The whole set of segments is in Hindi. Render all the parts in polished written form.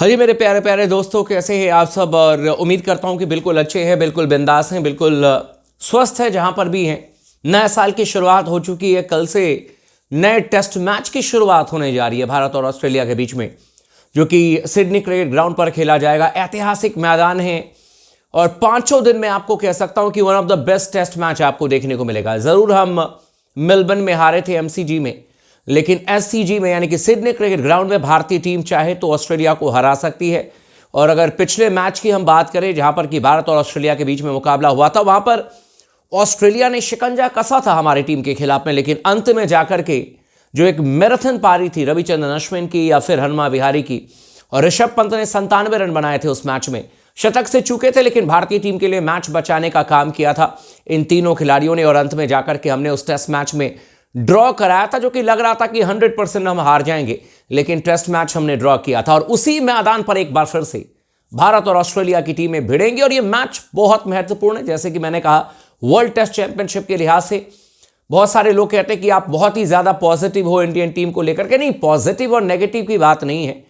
हाँ जी मेरे प्यारे प्यारे दोस्तों, कैसे हैं आप सब। और उम्मीद करता हूं कि बिल्कुल अच्छे हैं, बिल्कुल बिंदास हैं, बिल्कुल स्वस्थ है जहां पर भी हैं। नए साल की शुरुआत हो चुकी है। कल से नए टेस्ट मैच की शुरुआत होने जा रही है भारत और ऑस्ट्रेलिया के बीच में, जो कि सिडनी क्रिकेट ग्राउंड पर खेला जाएगा। ऐतिहासिक मैदान है और पांचों दिन में आपको कह सकता हूं कि one of the best test match आपको देखने को मिलेगा। जरूर हम मेलबर्न में हारे थे एमसीजी में, लेकिन एससीजी में यानी कि सिडनी क्रिकेट ग्राउंड में भारतीय टीम चाहे तो ऑस्ट्रेलिया को हरा सकती है। और अगर पिछले मैच की हम बात करें जहां पर कि भारत और ऑस्ट्रेलिया के बीच में मुकाबला हुआ था, वहां पर ऑस्ट्रेलिया ने शिकंजा कसा था हमारी टीम के खिलाफ में, लेकिन अंत में जाकर के जो एक मैराथन पारी थी रविचंद्रन अश्विन की या फिर हनुमा विहारी की, और ऋषभ पंत ने 97 रन बनाए थे उस मैच में, शतक से चूके थे, लेकिन भारतीय टीम के लिए मैच बचाने का काम किया था इन तीनों खिलाड़ियों ने। और अंत में जाकर के हमने उस टेस्ट मैच में ड्रॉ कराया था, जो कि लग रहा था कि 100% हम हार जाएंगे, लेकिन टेस्ट मैच हमने ड्रॉ किया था। और उसी मैदान पर एक बार फिर से भारत और ऑस्ट्रेलिया की टीमें भिड़ेंगी और यह मैच बहुत महत्वपूर्ण है। जैसे कि मैंने कहा, वर्ल्ड टेस्ट चैंपियनशिप के लिहाज से बहुत सारे लोग कहते हैं कि आप बहुत ही ज्यादा पॉजिटिव हो इंडियन टीम को लेकर के। नहीं, पॉजिटिव और नेगेटिव की बात नहीं है,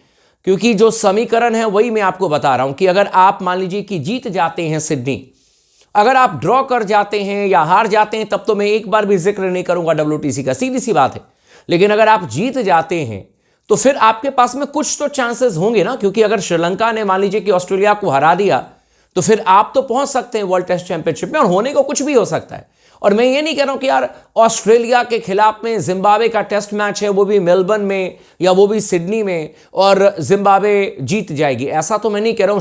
क्योंकि जो समीकरण है वही मैं आपको बता रहा हूं कि अगर आप मान लीजिए कि जीत जाते हैं सिडनी, अगर आप ड्रॉ कर जाते हैं या हार जाते हैं, तब तो मैं एक बार भी जिक्र नहीं करूंगा WTC का, सीधी सी बात है। लेकिन अगर आप जीत जाते हैं तो फिर आपके पास में कुछ तो चांसेस होंगे ना, क्योंकि अगर श्रीलंका ने मान लीजिए कि ऑस्ट्रेलिया को हरा दिया तो फिर आप तो पहुंच सकते हैं वर्ल्ड टेस्ट चैंपियनशिप में, और होने को कुछ भी हो सकता है। और मैं ये नहीं कह रहा हूं कि यार ऑस्ट्रेलिया के खिलाफ में जिम्बाब्वे का टेस्ट मैच है, वो भी मेलबर्न में या वो भी सिडनी में, और जिम्बाब्वे जीत जाएगी, ऐसा तो मैं नहीं कह रहा हूं।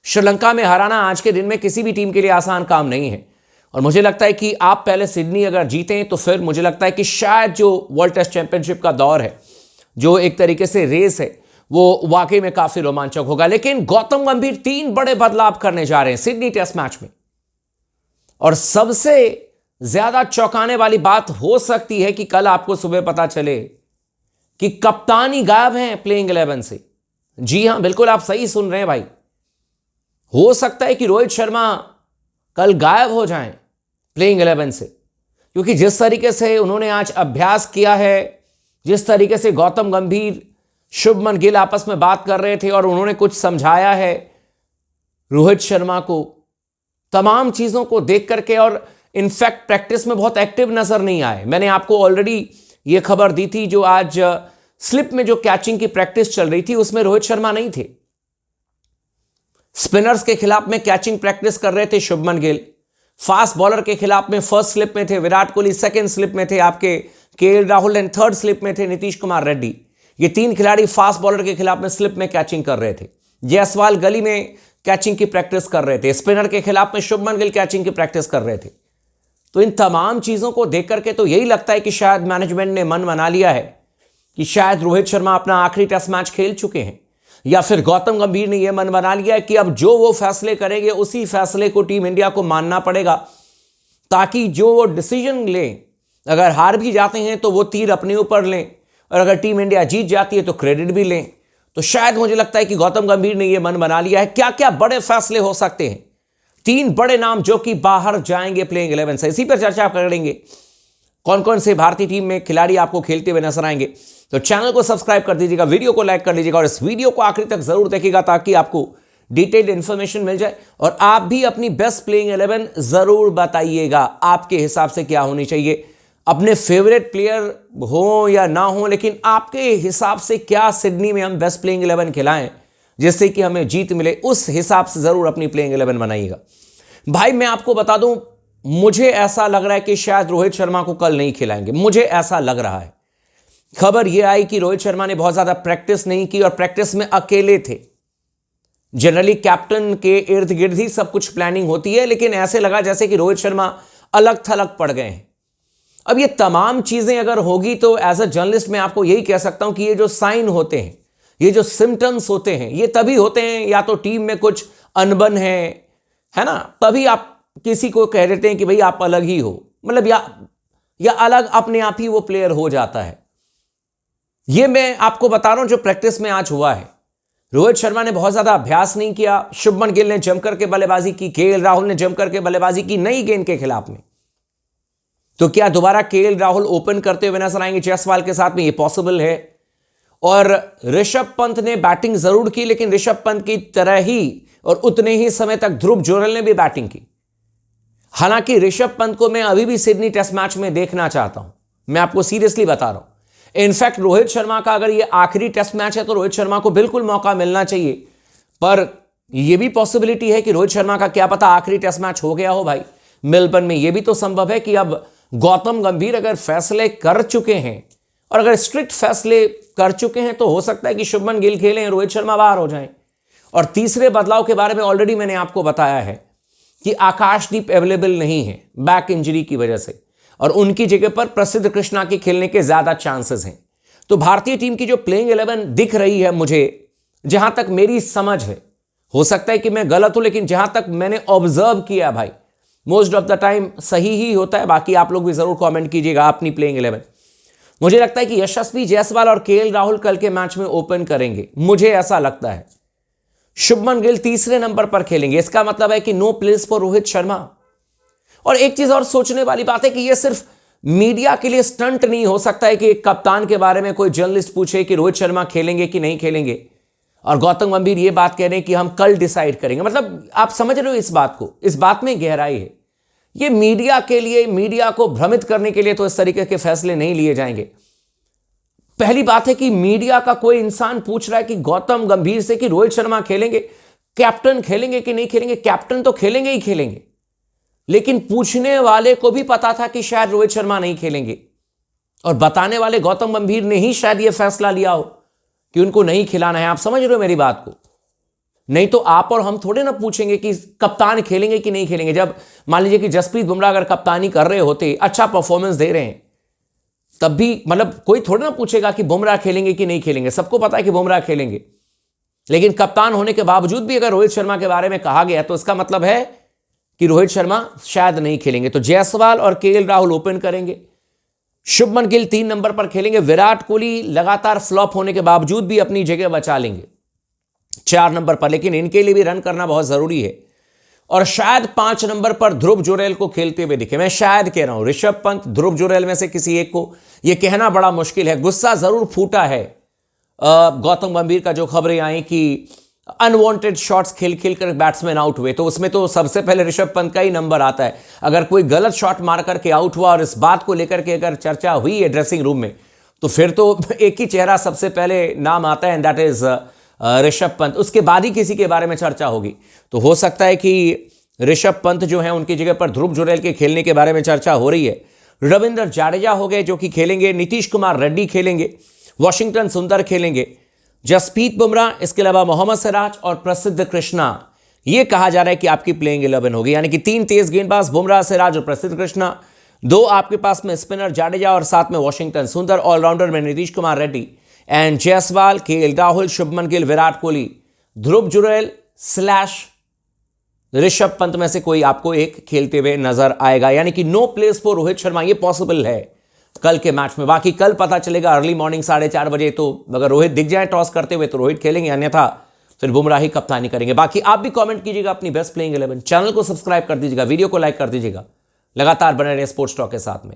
श्रीलंका में हराना आज के दिन में किसी भी टीम के लिए आसान काम नहीं है। और मुझे लगता है कि आप पहले सिडनी अगर जीतें तो फिर मुझे लगता है कि शायद जो वर्ल्ड टेस्ट चैंपियनशिप का दौर है, जो एक तरीके से रेस है, वो वाकई में काफी रोमांचक होगा। लेकिन गौतम गंभीर 3 बड़े बदलाव करने जा रहे हैं सिडनी टेस्ट मैच में, और सबसे ज्यादा चौंकाने वाली बात हो सकती है कि कल आपको सुबह पता चले कि कप्तानी गायब है प्लेइंग 11 से। जी हां, बिल्कुल आप सही सुन रहे हैं भाई। हो सकता है कि रोहित शर्मा कल गायब हो जाएं प्लेइंग 11 से, क्योंकि जिस तरीके से उन्होंने आज अभ्यास किया है, जिस तरीके से गौतम गंभीर, शुभमन गिल आपस में बात कर रहे थे और उन्होंने कुछ समझाया है रोहित शर्मा को, तमाम चीजों को देख करके, और इनफैक्ट प्रैक्टिस में बहुत एक्टिव नजर नहीं आए। मैंने आपको ऑलरेडी यह खबर दी थी, जो आज स्लिप में जो कैचिंग की प्रैक्टिस चल रही थी उसमें रोहित शर्मा नहीं थे। स्पिनर्स के खिलाफ में कैचिंग प्रैक्टिस कर रहे थे शुभमन गिल, फास्ट बॉलर के खिलाफ में फर्स्ट स्लिप में थे विराट कोहली, सेकंड स्लिप में थे आपके KL Rahul, and third slip में थे नीतीश कुमार रेड्डी। ये 3 खिलाड़ी फास्ट बॉलर के खिलाफ में स्लिप में कैचिंग कर रहे थे। जायसवाल गली में कैचिंग की प्रैक्टिस कर रहे थे, स्पिनर के खिलाफ में शुभमन गिल कैचिंग की प्रैक्टिस कर रहे थे। तो इन तमाम चीजों को देख करके तो यही लगता है कि शायद मैनेजमेंट ने मन बना लिया है कि शायद रोहित शर्मा अपना आखिरी टेस्ट मैच खेल चुके हैं, या फिर गौतम गंभीर ने यह मन बना लिया है कि अब जो वो फैसले करेंगे उसी फैसले को टीम इंडिया को मानना पड़ेगा, ताकि जो वो डिसीजन लें, अगर हार भी जाते हैं तो वो तीर अपने ऊपर लें, और अगर टीम इंडिया जीत जाती है तो क्रेडिट भी लें। तो शायद मुझे लगता है कि गौतम गंभीर ने यह मन बना लिया है। क्या क्या बड़े फैसले हो सकते हैं, 3 बड़े नाम जो कि बाहर जाएंगे प्लेइंग 11 से, इसी पर चर्चा करेंगे। कौन कौन से भारतीय टीम में खिलाड़ी आपको खेलते हुए नजर आएंगे। तो चैनल को सब्सक्राइब कर दीजिएगा, वीडियो को लाइक कर लीजिएगा, और इस वीडियो को आखिरी तक जरूर देखिएगा ताकि आपको डिटेल्ड इंफॉर्मेशन मिल जाए। और आप भी अपनी बेस्ट प्लेइंग 11 जरूर बताइएगा, आपके हिसाब से क्या होनी चाहिए। अपने फेवरेट प्लेयर हो या ना हो, लेकिन आपके हिसाब से क्या सिडनी में हम बेस्ट प्लेइंग 11 खिलाएं जिससे कि हमें जीत मिले, उस हिसाब से जरूर अपनी प्लेइंग 11 बनाइएगा। भाई मैं आपको बता दूं, मुझे ऐसा लग रहा है कि शायद रोहित शर्मा को कल नहीं खिलाएंगे, मुझे ऐसा लग रहा है। खबर यह आई कि रोहित शर्मा ने बहुत ज्यादा प्रैक्टिस नहीं की और प्रैक्टिस में अकेले थे। जनरली कैप्टन के इर्द गिर्द ही सब कुछ प्लानिंग होती है, लेकिन ऐसे लगा जैसे कि रोहित शर्मा अलग थलग पड़ गए हैं। अब ये तमाम चीजें अगर होगी तो एज अ जर्नलिस्ट मैं आपको यही कह सकता हूं कि ये जो साइन होते हैं, ये जो सिम्टम्स होते हैं, ये तभी होते हैं या तो टीम में कुछ अनबन है ना, तभी आप किसी को कह देते हैं कि भाई आप अलग ही हो, मतलब या अलग अपने आप ही वो प्लेयर हो जाता है। ये मैं आपको बता रहा हूं जो प्रैक्टिस में आज हुआ है। रोहित शर्मा ने बहुत ज्यादा अभ्यास नहीं किया, शुभमन गिल ने जमकर के बल्लेबाजी की, केएल राहुल ने जमकर के बल्लेबाजी की नई गेंद के खिलाफ में। तो क्या दोबारा केएल राहुल ओपन करते हुए नजर आएंगे जायसवाल के साथ में? ये पॉसिबल है। और ऋषभ पंत ने बैटिंग जरूर की, लेकिन ऋषभ पंत की तरह ही और उतने ही समय तक ध्रुव जुरैल ने भी बैटिंग की। हालांकि ऋषभ पंत को मैं अभी भी सिडनी टेस्ट मैच में देखना चाहता हूं, मैं आपको सीरियसली बता रहा हूं। इनफैक्ट रोहित शर्मा का अगर यह आखिरी टेस्ट मैच है तो रोहित शर्मा को बिल्कुल मौका मिलना चाहिए, पर यह भी पॉसिबिलिटी है कि रोहित शर्मा का क्या पता आखिरी टेस्ट मैच हो गया हो भाई मेलबर्न में। यह भी तो संभव है कि अब गौतम गंभीर अगर फैसले कर चुके हैं और अगर स्ट्रिक्ट फैसले कर चुके हैं तो हो सकता है कि शुभमन गिल खेलें, रोहित शर्मा बाहर हो जाएं। और तीसरे बदलाव के बारे में ऑलरेडी मैंने आपको बताया है कि आकाशदीप अवेलेबल नहीं है बैक इंजरी की वजह से, और उनकी जगह पर प्रसिद्ध कृष्णा के खेलने के ज्यादा चांसेस हैं। तो भारतीय टीम की जो प्लेइंग 11 दिख रही है मुझे, जहां तक मेरी समझ है, हो सकता है कि मैं गलत हूं, लेकिन जहां तक मैंने ऑब्जर्व किया भाई मोस्ट ऑफ द टाइम सही ही होता है। बाकी आप लोग भी जरूर कमेंट कीजिएगा अपनी प्लेइंग 11। मुझे लगता है कि यशस्वी जायसवाल और केएल राहुल कल के मैच में ओपन करेंगे, मुझे ऐसा लगता है। शुभमन गिल तीसरे नंबर पर खेलेंगे, इसका मतलब है कि no place for Rohit Sharma. और एक चीज और सोचने वाली बात है कि यह सिर्फ मीडिया के लिए स्टंट नहीं हो सकता है कि एक कप्तान के बारे में कोई जर्नलिस्ट पूछे कि रोहित शर्मा खेलेंगे कि नहीं खेलेंगे, और गौतम गंभीर ये बात कह रहे हैं कि हम कल डिसाइड करेंगे। मतलब आप समझ रहे हो इस बात को, इस बात में गहराई है। ये मीडिया के लिए, मीडिया को भ्रमित करने के लिए तो इस तरीके के फैसले नहीं लिए जाएंगे। पहली बात है कि मीडिया का कोई इंसान पूछ रहा है कि गौतम गंभीर से कि रोहित शर्मा खेलेंगे, कैप्टन खेलेंगे कि नहीं खेलेंगे। कैप्टन तो खेलेंगे ही खेलेंगे, लेकिन पूछने वाले को भी पता था कि शायद रोहित शर्मा नहीं खेलेंगे, और बताने वाले गौतम गंभीर ने ही शायद यह फैसला लिया हो कि उनको नहीं खिलाना है। आप समझ रहे हो मेरी बात को? नहीं तो आप और हम थोड़े ना पूछेंगे कि कप्तान खेलेंगे कि नहीं खेलेंगे। जब मान लीजिए कि जसप्रीत बुमराह अगर कप्तानी कर रहे होते, अच्छा परफॉर्मेंस दे रहे हैं, तब भी मतलब कोई थोड़े ना पूछेगा कि बुमराह खेलेंगे कि नहीं खेलेंगे। सबको पता है कि बुमराह खेलेंगे, लेकिन कप्तान होने के बावजूद भी अगर रोहित शर्मा के बारे में कहा गया तो इसका मतलब है कि रोहित शर्मा शायद नहीं खेलेंगे। तो जायसवाल और केएल राहुल ओपन करेंगे, शुभमन गिल 3 नंबर पर खेलेंगे। विराट कोहली लगातार फ्लॉप होने के बावजूद भी अपनी जगह बचा लेंगे 4 नंबर पर, लेकिन इनके लिए भी रन करना बहुत जरूरी है। और शायद 5 नंबर पर ध्रुव जुरैल को खेलते हुए दिखे। मैं शायद कह रहा हूं, ऋषभ पंत, ध्रुव जुरैल में से किसी एक को, यह कहना बड़ा मुश्किल है। गुस्सा जरूर फूटा है गौतम गंभीर का, जो खबरें आई कि अनवांटेड शॉट्स खेल खेल कर बैट्समैन आउट हुए, तो उसमें तो सबसे पहले ऋषभ पंत का ही नंबर आता है। अगर कोई गलत शॉट मार करके आउट हुआ और इस बात को लेकर के अगर चर्चा हुई है ड्रेसिंग रूम में, तो फिर तो एक ही चेहरा सबसे पहले नाम आता है, and that is Rishabh Pant. उसके बाद ही किसी के बारे में चर्चा होगी। तो हो सकता है कि ऋषभ पंत जो है उनकी जगह पर ध्रुव जुरैल के खेलने के बारे में चर्चा हो रही है। रविंद्र जाडेजा हो गए जो कि खेलेंगे, नीतीश कुमार रेड्डी खेलेंगे, वॉशिंगटन सुंदर खेलेंगे, जसप्रीत बुमराह, इसके अलावा मोहम्मद सिराज और प्रसिद्ध कृष्णा। यह कहा जा रहा है कि आपकी प्लेइंग 11 होगी, यानी कि 3 तेज गेंदबाज बुमराह, सिराज और प्रसिद्ध कृष्णा, 2 आपके पास में स्पिनर जाडेजा और साथ में वॉशिंगटन सुंदर, ऑलराउंडर में नीतीश कुमार रेड्डी, एंड जायसवाल, केएल राहुल, शुभमन गिल, विराट कोहली, ध्रुव जुरैल / ऋषभ पंत में से कोई आपको एक खेलते हुए नजर आएगा। यानी कि no place for Rohit Sharma, ये पॉसिबल है कल के मैच में। बाकी कल पता चलेगा अर्ली मॉर्निंग 4:30 बजे। तो अगर रोहित दिख जाए टॉस करते हुए तो रोहित खेलेंगे, अन्यथा फिर बुमराह ही कप्तानी करेंगे। बाकी आप भी कमेंट कीजिएगा अपनी बेस्ट प्लेइंग 11। चैनल को सब्सक्राइब कर दीजिएगा, वीडियो को लाइक कर दीजिएगा। लगातार बने रहे स्पोर्ट्स टॉक के साथ में।